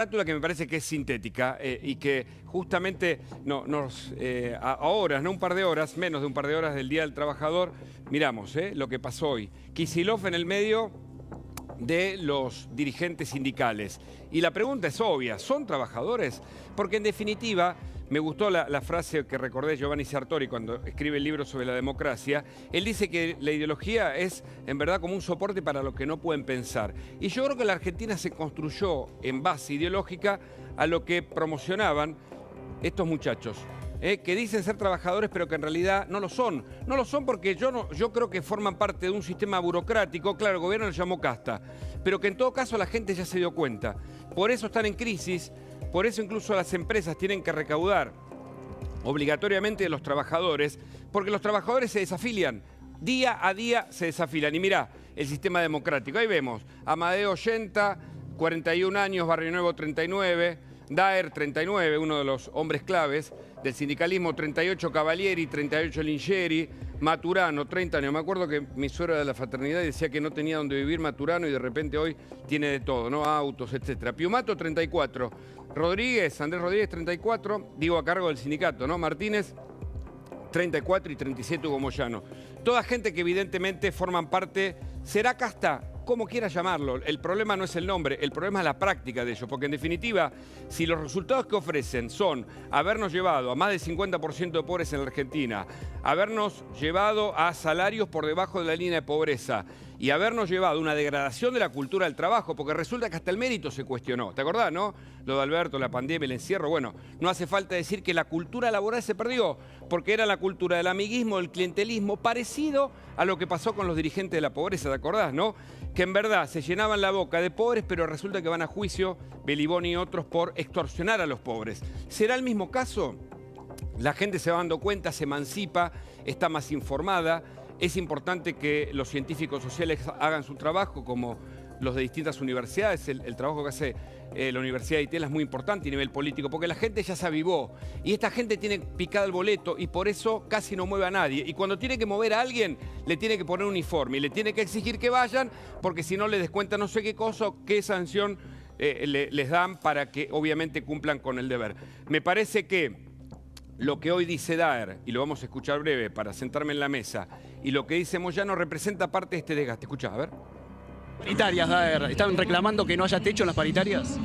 Carátula que me parece que es sintética y que justamente a horas, no un par de horas, menos de un par de horas del Día del Trabajador, miramos lo que pasó hoy. Kicillof en el medio de los dirigentes sindicales. Y la pregunta es obvia, ¿son trabajadores? Porque en definitiva, me gustó la frase que recordé Giovanni Sartori cuando escribe el libro sobre la democracia. Él dice que la ideología es en verdad como un soporte para lo que no pueden pensar. Y yo creo que la Argentina se construyó en base ideológica a lo que promocionaban estos muchachos. Que dicen ser trabajadores pero que en realidad no lo son. No lo son porque yo creo que forman parte de un sistema burocrático, claro, el gobierno lo llamó casta, pero que en todo caso la gente ya se dio cuenta. Por eso están en crisis, por eso incluso las empresas tienen que recaudar obligatoriamente de los trabajadores, porque los trabajadores se desafilian, día a día se desafilian. Y mirá, el sistema democrático, ahí vemos, Amadeo 80, 41 años, Barrio Nuevo 39, Daer 39, uno de los hombres claves del sindicalismo, 38 Cavalieri, 38 Lingeri, Maturano, 30 años. Me acuerdo que mi suegra de la fraternidad decía que no tenía donde vivir Maturano y de repente hoy tiene de todo, ¿no? Autos, etc. Piumato, 34. Rodríguez, Andrés Rodríguez, 34, digo a cargo del sindicato, ¿no? Martínez, 34 y 37 Hugo Moyano. Toda gente que evidentemente forman parte, será casta, como quiera llamarlo. El problema no es el nombre, el problema es la práctica de ellos, porque en definitiva, si los resultados que ofrecen son habernos llevado a más del 50% de pobres en la Argentina, habernos llevado a salarios por debajo de la línea de pobreza y habernos llevado a una degradación de la cultura del trabajo, porque resulta que hasta el mérito se cuestionó. ¿Te acordás, no? Lo de Alberto, la pandemia, el encierro. Bueno, no hace falta decir que la cultura laboral se perdió, porque era la cultura del amiguismo, del clientelismo, parecido a lo que pasó con los dirigentes de la pobreza, ¿te acordás, no? Que en verdad se llenaban la boca de pobres, pero resulta que van a juicio Belibón y otros por extorsionar a los pobres. ¿Será el mismo caso? La gente se va dando cuenta, se emancipa, está más informada. Es importante que los científicos sociales hagan su trabajo, como los de distintas universidades. El trabajo que hace la Universidad de Itela es muy importante a nivel político, porque la gente ya se avivó. Y esta gente tiene picado el boleto y por eso casi no mueve a nadie. Y cuando tiene que mover a alguien, le tiene que poner un uniforme y le tiene que exigir que vayan, porque si no les descuenta no sé qué cosa o qué sanción les dan para que obviamente cumplan con el deber. Me parece que lo que hoy dice Daer, y lo vamos a escuchar breve para sentarme en la mesa, y lo que dice Moyano representa parte de este desgaste. Escuchá, a ver. Paritarias, Daer, ¿están reclamando que no haya techo en las paritarias?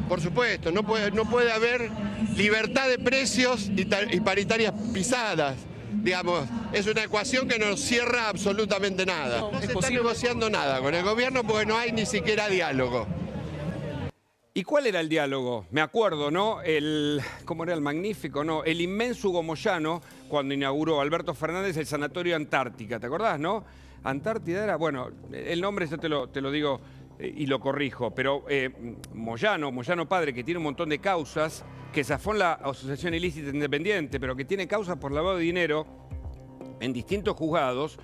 Por supuesto, no puede haber libertad de precios y paritarias pisadas. Digamos, es una ecuación que no cierra absolutamente nada. No se está negociando nada con el gobierno porque no hay ni siquiera diálogo. ¿Y cuál era el diálogo? Me acuerdo, ¿no? ¿Cómo era el magnífico? No, el inmenso Hugo Moyano, cuando inauguró Alberto Fernández el Sanatorio Antártica, ¿te acordás, no? Antártida era, bueno, el nombre yo te lo digo y lo corrijo, pero Moyano padre, que tiene un montón de causas, que zafó en la Asociación Ilícita Independiente, pero que tiene causas por lavado de dinero en distintos juzgados,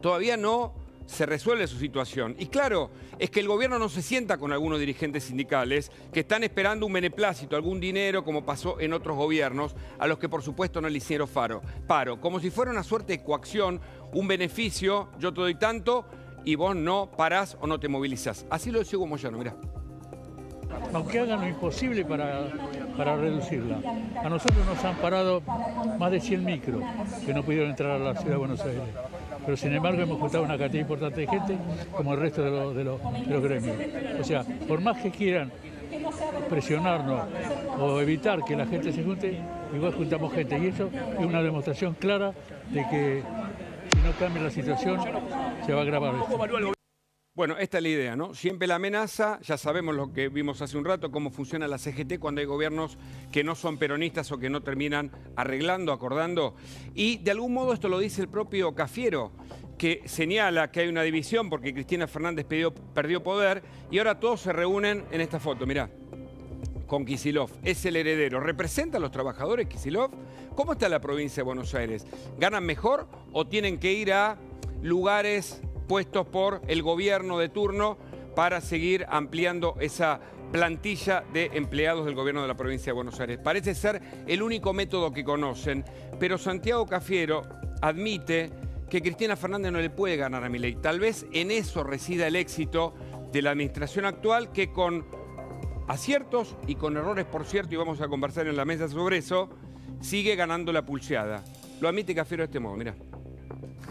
todavía no se resuelve su situación. Y claro, es que el gobierno no se sienta con algunos dirigentes sindicales que están esperando un beneplácito, algún dinero, como pasó en otros gobiernos, a los que por supuesto no le hicieron paro. Como si fuera una suerte de coacción, un beneficio, yo te doy tanto y vos no parás o no te movilizás. Así lo decía Hugo Moyano, mirá. Aunque hagan lo imposible para reducirla. A nosotros nos han parado más de 100 micros que no pudieron entrar a la ciudad de Buenos Aires. Pero sin embargo hemos juntado una cantidad importante de gente como el resto de los gremios. O sea, por más que quieran presionarnos o evitar que la gente se junte, igual juntamos gente. Y eso es una demostración clara de que si no cambia la situación se va a agravar esto. Bueno, esta es la idea, ¿no? Siempre la amenaza, ya sabemos lo que vimos hace un rato, cómo funciona la CGT cuando hay gobiernos que no son peronistas o que no terminan arreglando, acordando. Y de algún modo esto lo dice el propio Cafiero, que señala que hay una división porque Cristina Fernández perdió poder y ahora todos se reúnen en esta foto, mirá, con Kicillof. Es el heredero. ¿Representa a los trabajadores Kicillof? ¿Cómo está la provincia de Buenos Aires? ¿Ganan mejor o tienen que ir a lugares puestos por el gobierno de turno para seguir ampliando esa plantilla de empleados del gobierno de la provincia de Buenos Aires? Parece ser el único método que conocen, pero Santiago Cafiero admite que Cristina Fernández no le puede ganar a Milei. Tal vez en eso resida el éxito de la administración actual, que con aciertos y con errores, por cierto, y vamos a conversar en la mesa sobre eso, sigue ganando la pulseada. Lo admite Cafiero de este modo, mirá.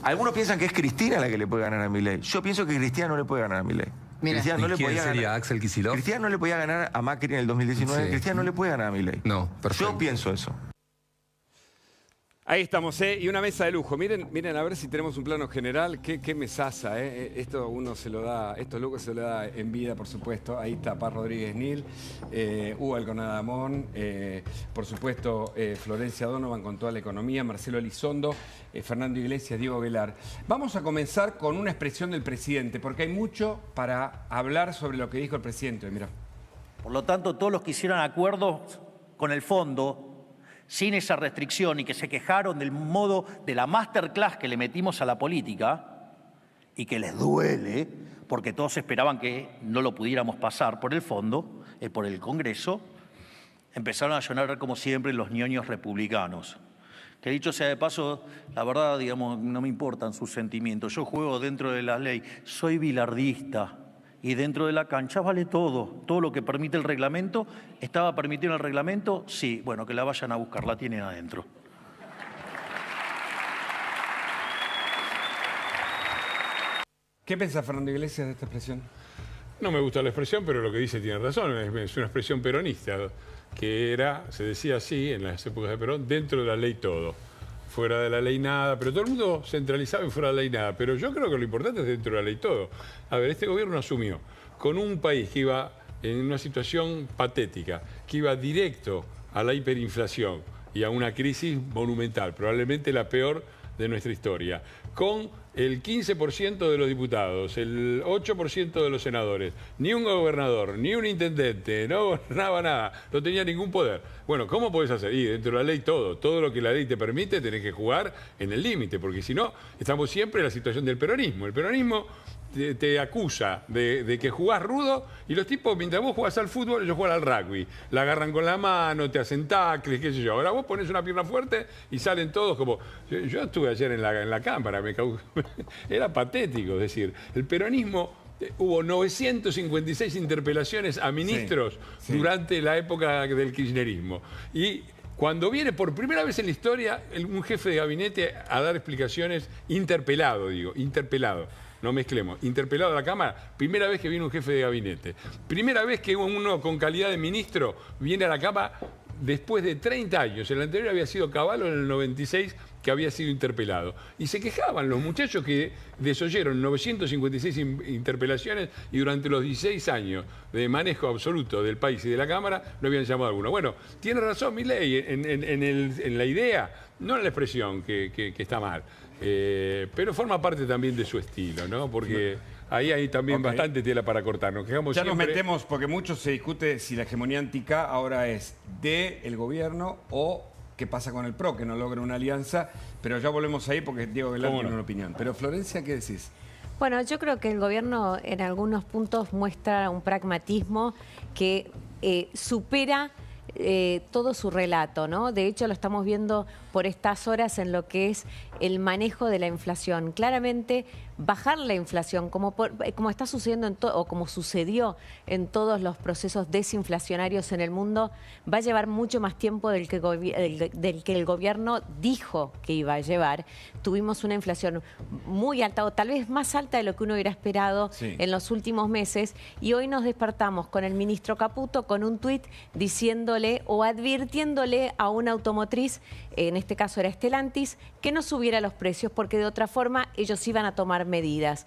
Algunos piensan que es Cristina la que le puede ganar a Milei. Yo pienso que Cristina no le puede ganar a Milei. Cristina no le podía sería ganar. Axel Kicillof? Cristina no le podía ganar a Macri en el 2019. Sí. Cristina no le puede ganar a Milei. No, perfecto. Yo pienso eso. Ahí estamos, y una mesa de lujo. Miren a ver si tenemos un plano general. Qué mesaza, Esto uno se lo da, estos lujos se lo da en vida, por supuesto. Ahí está Paz Rodríguez Nil, Hugo Alconadamón, por supuesto Florencia Donovan con toda la economía, Marcelo Elizondo, Fernando Iglesias, Diego Velar. Vamos a comenzar con una expresión del presidente, porque hay mucho para hablar sobre lo que dijo el presidente. Mirá. Por lo tanto, todos los que hicieron acuerdos con el fondo sin esa restricción y que se quejaron del modo de la masterclass que le metimos a la política y que les duele porque todos esperaban que no lo pudiéramos pasar por el fondo, por el Congreso, empezaron a llorar como siempre los ñoños republicanos. Que dicho sea de paso, la verdad, digamos, no me importan sus sentimientos. Yo juego dentro de la ley, soy bilardista. Y dentro de la cancha vale todo. Todo lo que permite el reglamento. ¿Estaba permitido en el reglamento? Sí. Bueno, que la vayan a buscar, la tienen adentro. ¿Qué piensa Fernando Iglesias de esta expresión? No me gusta la expresión, pero lo que dice tiene razón. Es una expresión peronista, que se decía así en las épocas de Perón, dentro de la ley todo. Fuera de la ley nada, pero todo el mundo centralizaba en fuera de la ley nada. Pero yo creo que lo importante es dentro de la ley todo. A ver, este gobierno asumió con un país que iba en una situación patética, que iba directo a la hiperinflación y a una crisis monumental, probablemente la peor de nuestra historia, con el 15% de los diputados, el 8% de los senadores, ni un gobernador, ni un intendente, no gobernaba nada, no tenía ningún poder. Bueno, ¿cómo podés hacer? Y dentro de la ley todo lo que la ley te permite, tenés que jugar en el límite, porque si no, estamos siempre en la situación del peronismo. El peronismo te acusa de que jugás rudo y los tipos, mientras vos jugás al fútbol, ellos juegan al rugby. La agarran con la mano, te hacen tacles, qué sé yo. Ahora vos pones una pierna fuerte y salen todos como... Yo estuve ayer en la cámara, era patético. Es decir, el peronismo... Hubo 956 interpelaciones a ministros durante la época del kirchnerismo. Y cuando viene por primera vez en la historia un jefe de gabinete a dar explicaciones, interpelado, no mezclemos, interpelado a la Cámara, primera vez que viene un jefe de gabinete. Primera vez que uno con calidad de ministro viene a la Cámara después de 30 años. El anterior había sido Cavallo en el 96, que había sido interpelado. Y se quejaban los muchachos que desoyeron 956 interpelaciones y durante los 16 años de manejo absoluto del país y de la Cámara no habían llamado a alguno. Bueno, tiene razón Milei en la idea, no en la expresión, que está mal. Pero forma parte también de su estilo, ¿no? Porque ahí hay también bastante tela para cortar. Nos quejamos ya siempre... nos metemos, porque mucho se discute si la hegemonía anti-K ahora es del gobierno o qué pasa con el PRO, que no logra una alianza, pero ya volvemos ahí porque Diego Velar tiene una opinión. Pero Florencia, ¿qué decís? Bueno, yo creo que el gobierno en algunos puntos muestra un pragmatismo que supera todo su relato, ¿no? De hecho, lo estamos viendo por estas horas en lo que es el manejo de la inflación. Claramente, bajar la inflación, como está sucediendo o como sucedió en todos los procesos desinflacionarios en el mundo, va a llevar mucho más tiempo del que el gobierno dijo que iba a llevar. Tuvimos una inflación muy alta, o tal vez más alta de lo que uno hubiera esperado en los últimos meses, y hoy nos despertamos con el ministro Caputo con un tuit diciéndole o advirtiéndole a una automotriz, en este caso era Stellantis, que no subiera los precios porque de otra forma ellos iban a tomar medidas.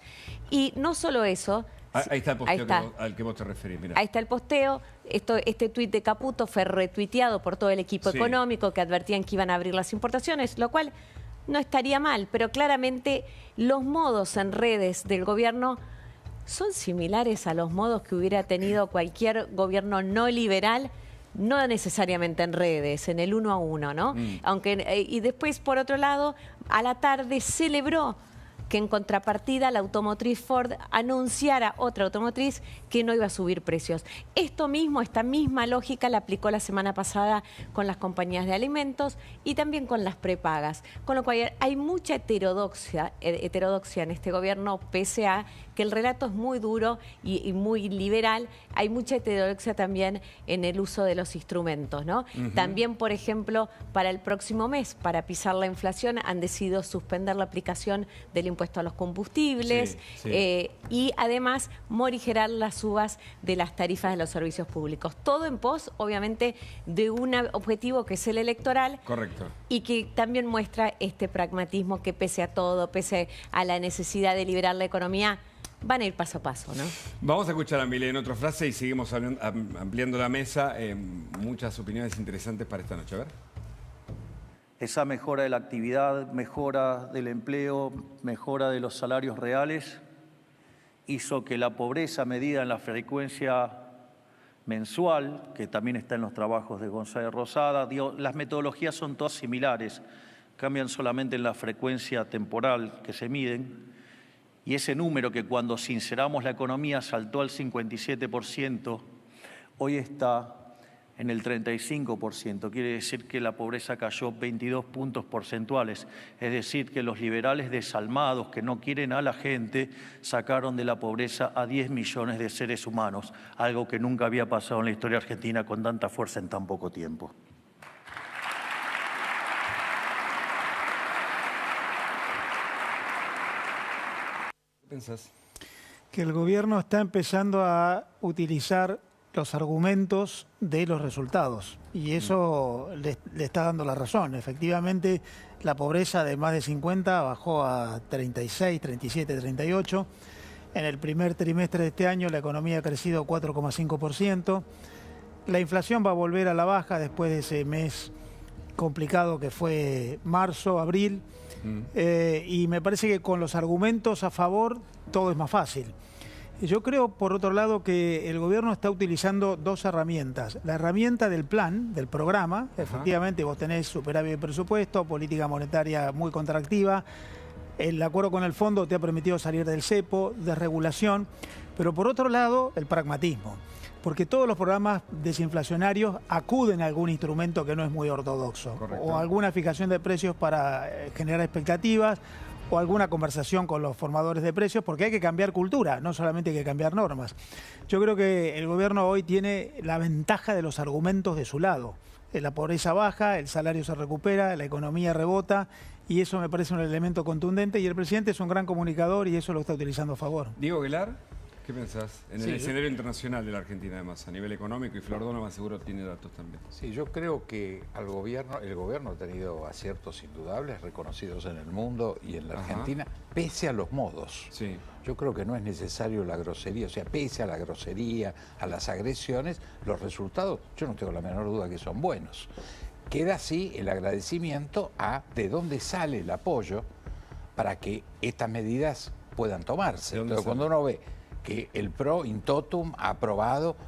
Y no solo eso... Ahí está el posteo al que vos te referís. Mirá. Ahí está el posteo. Este tuit de Caputo fue retuiteado por todo el equipo económico que advertían que iban a abrir las importaciones, lo cual no estaría mal, pero claramente los modos en redes del gobierno son similares a los modos que hubiera tenido cualquier gobierno no liberal, no necesariamente en redes, en el 1 a 1, ¿no? Aunque, y después, por otro lado, a la tarde celebró que en contrapartida la automotriz Ford anunciara, otra automotriz, que no iba a subir precios. Esta misma lógica la aplicó la semana pasada con las compañías de alimentos y también con las prepagas. Con lo cual hay mucha heterodoxia en este gobierno, pese a que el relato es muy duro y muy liberal. Hay mucha heterodoxia también en el uso de los instrumentos, ¿no? También, por ejemplo, para el próximo mes, para pisar la inflación, han decidido suspender la aplicación del impuesto a los combustibles y además morigerar las subas de las tarifas de los servicios públicos. Todo en pos, obviamente, de un objetivo que es el electoral. Correcto. Y que también muestra este pragmatismo que pese a todo, pese a la necesidad de liberar la economía, van a ir paso a paso, ¿no? Vamos a escuchar a Milei en otra frase y seguimos ampliando la mesa. Muchas opiniones interesantes para esta noche. A ver. Esa mejora de la actividad, mejora del empleo, mejora de los salarios reales, hizo que la pobreza medida en la frecuencia mensual, que también está en los trabajos de González Rosada, las metodologías son todas similares, cambian solamente en la frecuencia temporal que se miden, y ese número que cuando sinceramos la economía saltó al 57%, hoy está en el 35%. Quiere decir que la pobreza cayó 22 puntos porcentuales. Es decir, que los liberales desalmados que no quieren a la gente sacaron de la pobreza a 10 millones de seres humanos, algo que nunca había pasado en la historia argentina con tanta fuerza en tan poco tiempo. ¿Qué pensás? Que el gobierno está empezando a utilizar los argumentos de los resultados y eso le está dando la razón. Efectivamente, la pobreza de más de 50 bajó a 36, 37, 38. En el primer trimestre de este año la economía ha crecido 4,5%. La inflación va a volver a la baja después de ese mes complicado que fue marzo, abril. Y me parece que con los argumentos a favor todo es más fácil. Yo creo, por otro lado, que el gobierno está utilizando dos herramientas. La herramienta del plan, del programa. Efectivamente, vos tenés superávit de presupuesto, política monetaria muy contractiva. El acuerdo con el fondo te ha permitido salir del cepo, desregulación. Pero por otro lado, el pragmatismo. Porque todos los programas desinflacionarios acuden a algún instrumento que no es muy ortodoxo. Correcto. O alguna fijación de precios para generar expectativas, o alguna conversación con los formadores de precios, porque hay que cambiar cultura, no solamente hay que cambiar normas. Yo creo que el gobierno hoy tiene la ventaja de los argumentos de su lado. La pobreza baja, el salario se recupera, la economía rebota, y eso me parece un elemento contundente, y el presidente es un gran comunicador y eso lo está utilizando a favor. Diego Aguilar, ¿qué pensás? En el escenario internacional de la Argentina, además, a nivel económico, y Flor Donovan seguro tiene datos también. Sí, yo creo que el gobierno ha tenido aciertos indudables, reconocidos en el mundo y en la Argentina, pese a los modos. Sí. Yo creo que no es necesario la grosería, o sea, pese a la grosería, a las agresiones, los resultados, yo no tengo la menor duda que son buenos. Queda así el agradecimiento a de dónde sale el apoyo para que estas medidas puedan tomarse. Entonces, cuando uno ve que el PRO in totum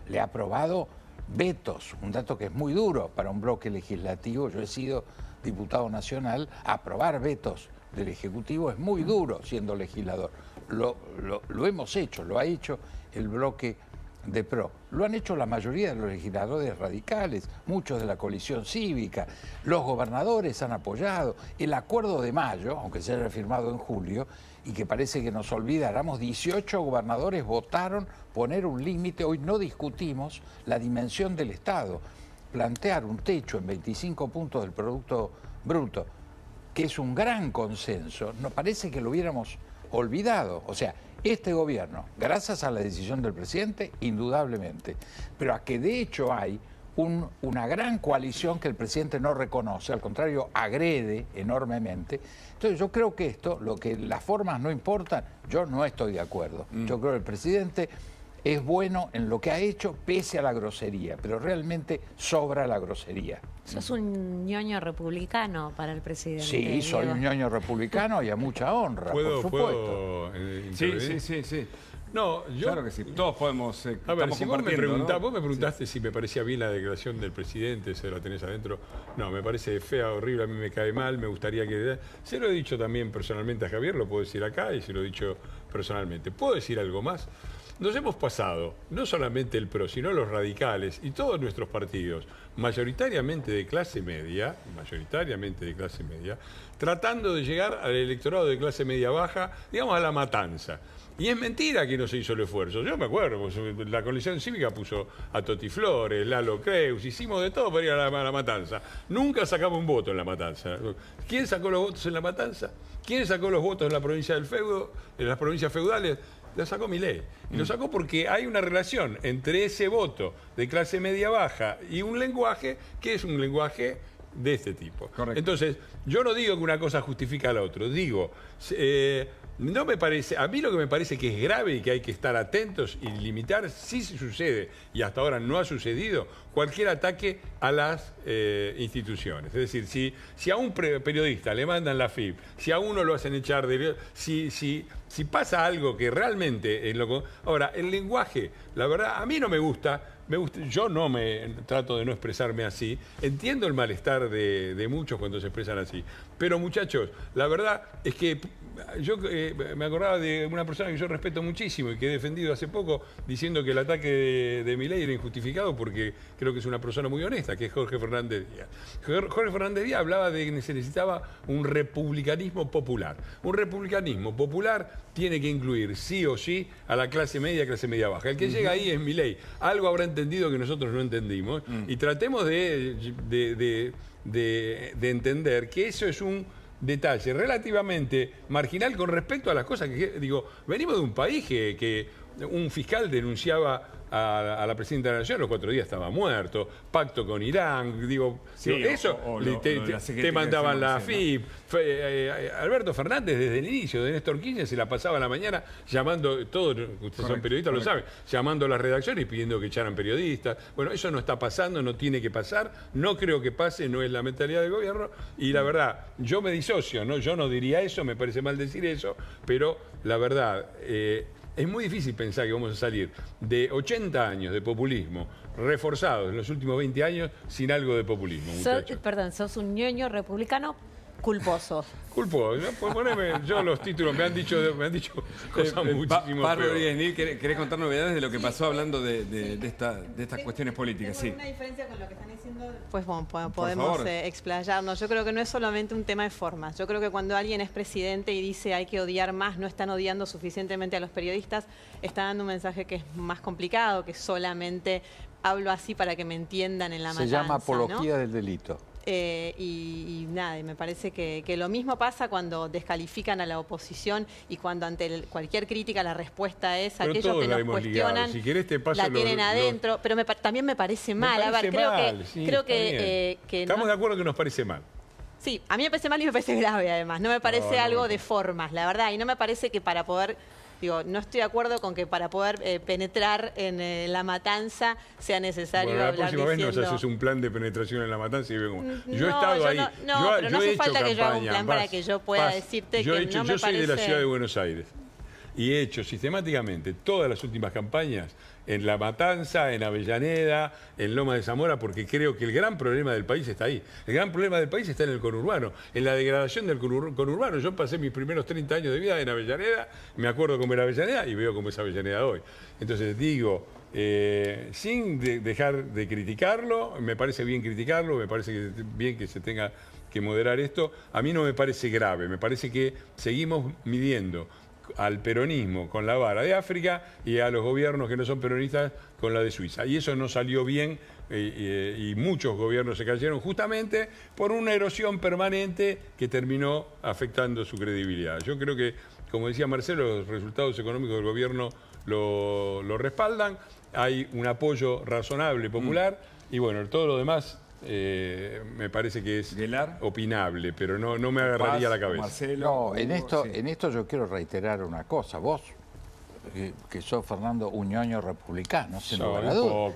le ha aprobado vetos, un dato que es muy duro para un bloque legislativo. Yo he sido diputado nacional, aprobar vetos del Ejecutivo es muy duro siendo legislador. Lo hemos hecho, lo ha hecho el bloque de PRO. Lo han hecho la mayoría de los legisladores radicales, muchos de la coalición cívica, los gobernadores han apoyado. El acuerdo de mayo, aunque se haya firmado en julio, y que parece que nos olvidáramos, 18 gobernadores votaron poner un límite. Hoy no discutimos la dimensión del Estado. Plantear un techo en 25 puntos del Producto Bruto, que es un gran consenso, nos parece que lo hubiéramos olvidado. O sea, este gobierno, gracias a la decisión del presidente, indudablemente, pero a que de hecho hay una gran coalición que el presidente no reconoce, al contrario, agrede enormemente. Entonces yo creo que las formas no importan, yo no estoy de acuerdo. Yo creo que el presidente es bueno en lo que ha hecho, pese a la grosería, pero realmente sobra la grosería. Sos un ñoño republicano para el presidente. Sí, soy un ñoño republicano y a mucha honra, por supuesto. Sí. No, claro que sí. Todos podemos. A ver, si vos me preguntaste si me parecía bien la declaración del presidente, se la tenés adentro. No, me parece fea, horrible, a mí me cae mal, me gustaría que... Se lo he dicho también personalmente a Javier, lo puedo decir acá y se lo he dicho personalmente. ¿Puedo decir algo más? nos hemos pasado, no solamente el PRO, sino los radicales y todos nuestros partidos, mayoritariamente de clase media, tratando de llegar al electorado de clase media baja, digamos a la matanza. Y es mentira que no se hizo el esfuerzo. Yo me acuerdo, pues, la coalición cívica puso a Toti Flores, Lalo Creus, hicimos de todo para ir a la matanza. Nunca sacamos un voto en la matanza. ¿Quién sacó los votos en la matanza? ¿Quién sacó los votos en la provincia del feudo, en las provincias feudales? Lo sacó Milei. Y lo sacó porque hay una relación entre ese voto de clase media baja y un lenguaje que es un lenguaje de este tipo. Correcto. Entonces, yo no digo que una cosa justifica a la otra. Digo, no me parece, a mí lo que me parece que es grave y que hay que estar atentos y limitar, si sucede, y hasta ahora no ha sucedido, cualquier ataque a las instituciones. Es decir, si a un periodista le mandan la FIP, si a uno lo hacen echar de... Si pasa algo que realmente... Ahora, el lenguaje, la verdad, a mí no me gusta. Yo no trato de no expresarme así. Entiendo el malestar de muchos cuando se expresan así. Pero, muchachos, la verdad es que yo me acordaba de una persona que yo respeto muchísimo y que he defendido hace poco diciendo que el ataque de Milei era injustificado porque creo que es una persona muy honesta, que es Jorge Fernández Díaz. Jorge Fernández Díaz hablaba de que se necesitaba un republicanismo popular. Un republicanismo popular tiene que incluir sí o sí a la clase media baja. El que llega ahí es Milei. Algo habrá entendido que nosotros no entendimos y tratemos de entender que eso es un detalle relativamente marginal con respecto a las cosas que, digo, venimos de un país que un fiscal denunciaba a la presidenta de la Nación, los 4 días estaba muerto, pacto con Irán, digo, sí, eso te mandaban la FIP. Alberto Fernández desde el inicio de Néstor Kirchner se la pasaba a la mañana llamando, todos ustedes son periodistas, lo saben, llamando a las redacciones y pidiendo que echaran periodistas. Bueno, eso no está pasando, no tiene que pasar, no creo que pase, no es la mentalidad del gobierno y la verdad, yo me disocio, ¿no? Yo no diría eso, me parece mal decir eso, pero la verdad... es muy difícil pensar que vamos a salir de 80 años de populismo reforzados en los últimos 20 años sin algo de populismo. Perdón, sos un ñoño republicano culposo. Culposo. Yo los títulos me han dicho cosas muchísimo Pablo peores. ¿querés contar novedades de lo que pasó hablando de estas cuestiones políticas? Sí. Una diferencia con lo que están diciendo, pues bueno, podemos explayarnos. Yo creo que no es solamente un tema de formas. Yo creo que cuando alguien es presidente y dice hay que odiar más, no están odiando suficientemente a los periodistas, está dando un mensaje que es más complicado, que solamente hablo así para que me entiendan en la matanza. Se llama apología del delito. Y nada, y me parece que lo mismo pasa cuando descalifican a la oposición y cuando ante cualquier crítica la respuesta es pero aquellos que nos cuestionan, si querés te paso la tienen adentro, pero también me parece mal. A ver, creo que estamos de acuerdo que nos parece mal. Sí, a mí me parece mal y me parece grave además, no me parece algo de formas, la verdad, y no me parece que para poder... Digo, no estoy de acuerdo con que para poder penetrar en la matanza sea necesario hablar diciendo... La próxima vez nos haces un plan de penetración en la matanza y vemos. Yo he no, estado ahí. Pero no hace falta que yo haga un plan para que yo pueda decirte que no me parece... Yo soy de la ciudad de Buenos Aires y he hecho sistemáticamente todas las últimas campañas en La Matanza, en Avellaneda, en Loma de Zamora, porque creo que el gran problema del país está ahí. El gran problema del país está en el conurbano, en la degradación del conurbano. Yo pasé mis primeros 30 años de vida en Avellaneda, me acuerdo cómo era Avellaneda y veo cómo es Avellaneda hoy. Entonces digo, sin dejar de criticarlo, me parece bien criticarlo, me parece bien que se tenga que moderar esto. A mí no me parece grave, me parece que seguimos midiendo al peronismo con la vara de África y a los gobiernos que no son peronistas con la de Suiza. Y eso no salió bien y muchos gobiernos se cayeron justamente por una erosión permanente que terminó afectando su credibilidad. Yo creo que, como decía Marcelo, los resultados económicos del gobierno lo respaldan, hay un apoyo razonable popular y bueno, todo lo demás... me parece que es opinable, pero no me agarraría la cabeza. Marcelo, no, en esto yo quiero reiterar una cosa. Vos, que sos, Fernando, un ñoño republicano, sin lugar a dudas.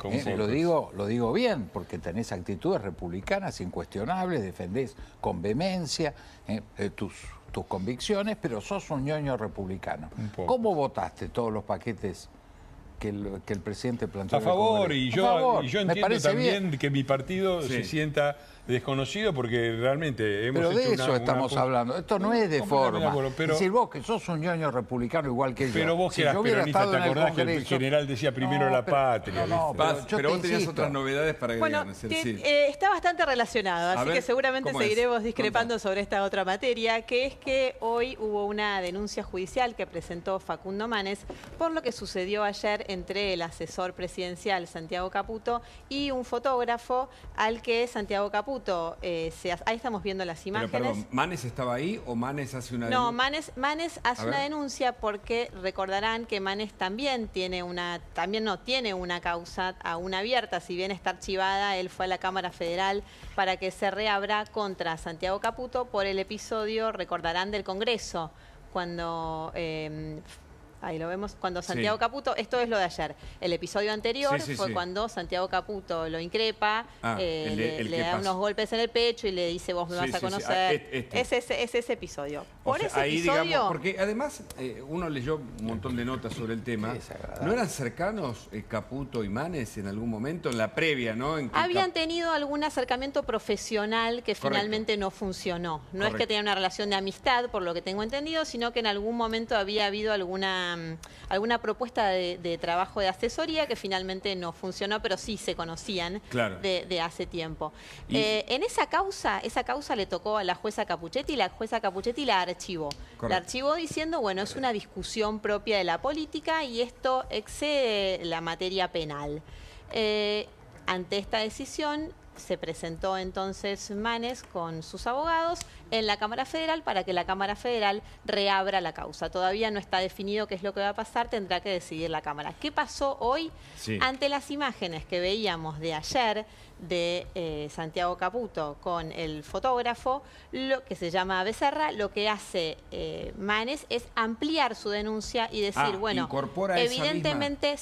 Lo digo bien, porque tenés actitudes republicanas incuestionables, defendés con vehemencia tus convicciones, pero sos un ñoño republicano. ¿Cómo votaste todos los paquetes que el presidente planteó? A favor, y yo entiendo también que mi partido se sienta desconocido porque realmente hemos pero hecho de eso estamos hablando. Esto no es de forma. Es decir, vos que sos un ñoño republicano igual que yo. Pero vos que eras peronista, ¿te acordás que el general decía primero la patria? Pero vos tenías otras novedades para agregar. Bueno, está bastante relacionado, así que seguramente seguiremos discrepando sobre esta otra materia, que es que hoy hubo una denuncia judicial que presentó Facundo Manes por lo que sucedió ayer entre el asesor presidencial Santiago Caputo y un fotógrafo al que Santiago Caputo, ahí estamos viendo las imágenes. Pero perdón, ¿Manes estaba ahí o Manes hace una denuncia? No, Manes hace una denuncia porque recordarán que Manes también tiene una causa aún abierta, si bien está archivada, él fue a la Cámara Federal para que se reabra contra Santiago Caputo por el episodio, recordarán, del Congreso, cuando... ahí lo vemos, cuando Santiago Caputo, esto es lo de ayer. El episodio anterior fue cuando Santiago Caputo lo increpa, le da unos golpes en el pecho y le dice, vos me vas a conocer. Es ese episodio. Por ese episodio... Digamos, porque además uno leyó un montón de notas sobre el tema. ¿No eran cercanos Caputo y Manes en algún momento, en la previa, no? Habían tenido algún acercamiento profesional que finalmente no funcionó. No es que tenían una relación de amistad, por lo que tengo entendido, sino que en algún momento había habido alguna propuesta de trabajo de asesoría que finalmente no funcionó, pero sí se conocían de hace tiempo. En esa causa le tocó a la jueza Capuchetti y la jueza Capuchetti la archivó. La archivó diciendo, bueno, es una discusión propia de la política y esto excede la materia penal. Ante esta decisión se presentó entonces Manes con sus abogados en la Cámara Federal para que la Cámara Federal reabra la causa. Todavía no está definido qué es lo que va a pasar, tendrá que decidir la Cámara. ¿Qué pasó hoy? Ante las imágenes que veíamos de ayer de Santiago Caputo con el fotógrafo, lo que se llama Becerra, lo que hace Manes es ampliar su denuncia y decir, bueno, evidentemente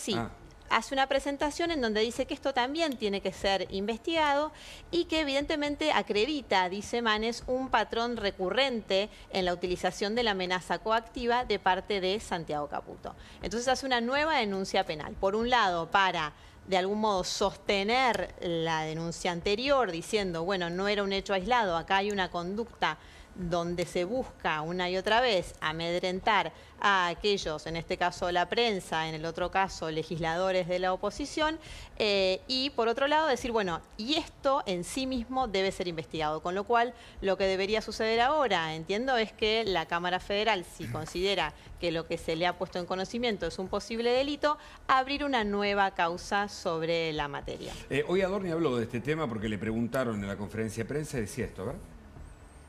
hace una presentación en donde dice que esto también tiene que ser investigado y que evidentemente acredita, dice Manes, un patrón recurrente en la utilización de la amenaza coactiva de parte de Santiago Caputo. Entonces hace una nueva denuncia penal. Por un lado, para de algún modo sostener la denuncia anterior, diciendo, bueno, no era un hecho aislado, acá hay una conducta donde se busca una y otra vez amedrentar a aquellos, en este caso la prensa, en el otro caso legisladores de la oposición, y por otro lado decir, bueno, y esto en sí mismo debe ser investigado, con lo cual lo que debería suceder ahora, entiendo, es que la Cámara Federal, si considera que lo que se le ha puesto en conocimiento es un posible delito, abrir una nueva causa sobre la materia. Hoy Adorni habló de este tema porque le preguntaron en la conferencia de prensa y decía esto, ¿verdad?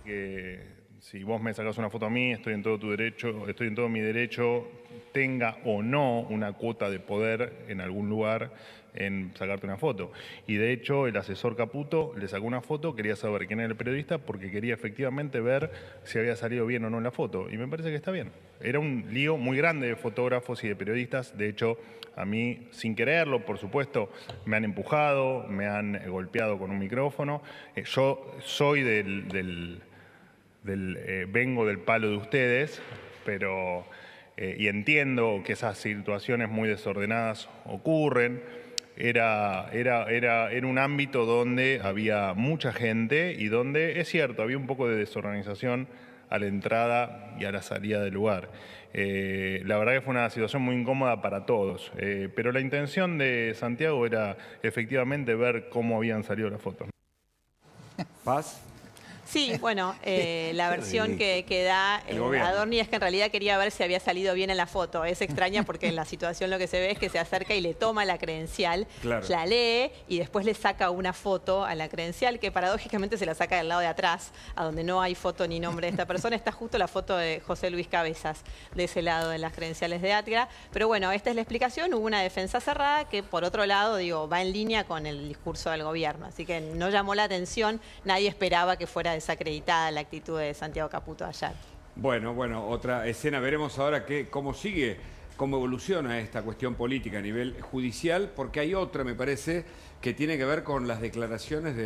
Que si vos me sacás una foto a mí, estoy en todo tu derecho, estoy en todo mi derecho, tenga o no una cuota de poder en algún lugar en sacarte una foto. Y de hecho el asesor Caputo le sacó una foto, quería saber quién era el periodista porque quería efectivamente ver si había salido bien o no en la foto. Y me parece que está bien. Era un lío muy grande de fotógrafos y de periodistas. De hecho, a mí, sin quererlo, por supuesto, me han empujado, me han golpeado con un micrófono. Yo soy vengo del palo de ustedes, pero y entiendo que esas situaciones muy desordenadas ocurren. Era un ámbito donde había mucha gente y donde, es cierto, había un poco de desorganización a la entrada y a la salida del lugar. La verdad que fue una situación muy incómoda para todos, pero la intención de Santiago era efectivamente ver cómo habían salido las fotos. Paz. Sí, bueno, la versión que da Adorni es que en realidad quería ver si había salido bien en la foto. Es extraña porque en la situación lo que se ve es que se acerca y le toma la credencial, la lee y después le saca una foto a la credencial que paradójicamente se la saca del lado de atrás, a donde no hay foto ni nombre de esta persona. Está justo la foto de José Luis Cabezas de ese lado de las credenciales de Átila. Pero bueno, esta es la explicación. Hubo una defensa cerrada que por otro lado, digo, va en línea con el discurso del gobierno. Así que no llamó la atención, nadie esperaba que fuera desacreditada la actitud de Santiago Caputo ayer. Bueno, otra escena. Veremos ahora cómo sigue, cómo evoluciona esta cuestión política a nivel judicial, porque hay otra, me parece, que tiene que ver con las declaraciones de